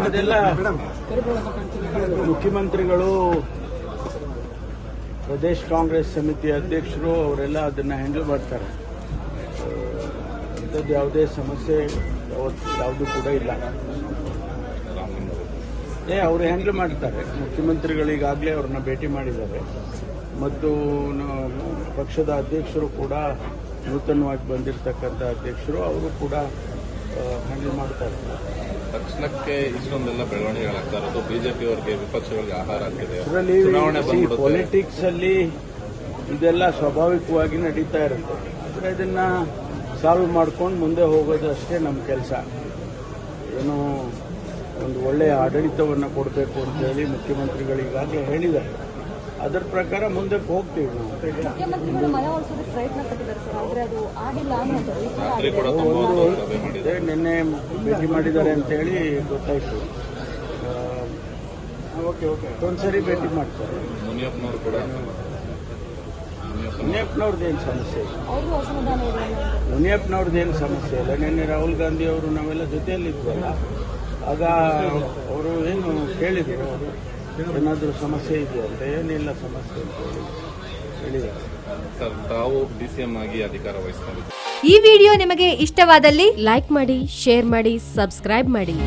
ಅದೆಲ್ಲ ಮುಖ್ಯಮಂತ್ರಿಗಳು, ಪ್ರದೇಶ್ ಕಾಂಗ್ರೆಸ್ ಸಮಿತಿ ಅಧ್ಯಕ್ಷರು ಅವರೆಲ್ಲ ಅದನ್ನು ಹ್ಯಾಂಡಲ್ ಮಾಡ್ತಾರೆ. ಅಂಥದ್ದು ಯಾವುದೇ ಸಮಸ್ಯೆ ಯಾವುದು ಕೂಡ ಇಲ್ಲ. ಅವರು ಹ್ಯಾಂಡಲ್ ಮಾಡ್ತಾರೆ. ಮುಖ್ಯಮಂತ್ರಿಗಳು ಈಗಾಗಲೇ ಅವ್ರನ್ನ ಭೇಟಿ ಮಾಡಿದ್ದಾರೆ ಮತ್ತು ಪಕ್ಷದ ಅಧ್ಯಕ್ಷರು ಕೂಡ, ನೂತನವಾಗಿ ಬಂದಿರತಕ್ಕಂಥ ಅಧ್ಯಕ್ಷರು ಅವರು ಕೂಡ ಹ್ಯಾಂಡಲ್ ಮಾಡ್ತಾರೆ. ತಕ್ಷಣಕ್ಕೆ ಇಷ್ಟೊಂದೆಲ್ಲ ಬೆಳವಣಿಗೆಗಳಾಗ್ತಾ ಇರೋದು ಬಿಜೆಪಿಯವರಿಗೆ, ವಿಪಕ್ಷಗಳಿಗೆ ಆಹಾರ ಆಗ್ತಿದೆ. ಇದರಲ್ಲಿ ಪೊಲಿಟಿಕ್ಸ್ ಅಲ್ಲಿ ಇದೆಲ್ಲ ಸ್ವಾಭಾವಿಕವಾಗಿ ನಡೀತಾ ಇರುತ್ತೆ. ಆದರೆ ಇದನ್ನ ಸಾಲ್ವ್ ಮಾಡ್ಕೊಂಡು ಮುಂದೆ ಹೋಗೋದು ಅಷ್ಟೇ ನಮ್ಮ ಕೆಲಸ. ಏನು ಒಂದು ಒಳ್ಳೆಯ ಆಡಳಿತವನ್ನು ಕೊಡಬೇಕು ಅಂತೇಳಿ ಮುಖ್ಯಮಂತ್ರಿಗಳು ಈಗಾಗಲೇ ಹೇಳಿದ್ದಾರೆ. ಅದರ ಪ್ರಕಾರ ಮುಂದಕ್ಕೆ ಹೋಗ್ತೀವಿ ನಾವು. ನಿನ್ನೆ ಭೇಟಿ ಮಾಡಿದ್ದಾರೆ ಅಂತೇಳಿ ಗೊತ್ತಾಯ್ತು. ಒಂದ್ಸರಿ ಭೇಟಿ ಮಾಡ್ತಾರೆ. ಮುನಿಯಪ್ಪನವ್ರದ್ದೇನು ಸಮಸ್ಯೆ ಇಲ್ಲ. ಮುನಿಯಪ್ಪನವ್ರದ್ದೇನು ಸಮಸ್ಯೆ ಇಲ್ಲ. ನಿನ್ನೆ ರಾಹುಲ್ ಗಾಂಧಿ ಅವರು ನಾವೆಲ್ಲ ಜೊತೆಯಲ್ಲಿದ್ವಲ್ಲ, ಆಗ ಅವರು ಏನು ಕೇಳಿದರು, ಅವರು ಏನಾದರೂ ಸಮಸ್ಯೆ ಇದೆ ಅಂತ. ಏನಿಲ್ಲ ಸಮಸ್ಯೆ ಅಂತ ಹೇಳಿದ್ದಾರೆ. ತಾವು ಡಿಸಿಎಂ ಆಗಿ ಅಧಿಕಾರ ವಹಿಸಿಕೊಂಡಿದ್ದಾರೆ. ಈ ವಿಡಿಯೋ ನಿಮಗೆ ಇಷ್ಟವಾದಲ್ಲಿ ಲೈಕ್ ಮಾಡಿ, ಶೇರ್ ಮಾಡಿ, ಸಬ್ಸ್ಕ್ರೈಬ್ ಮಾಡಿ.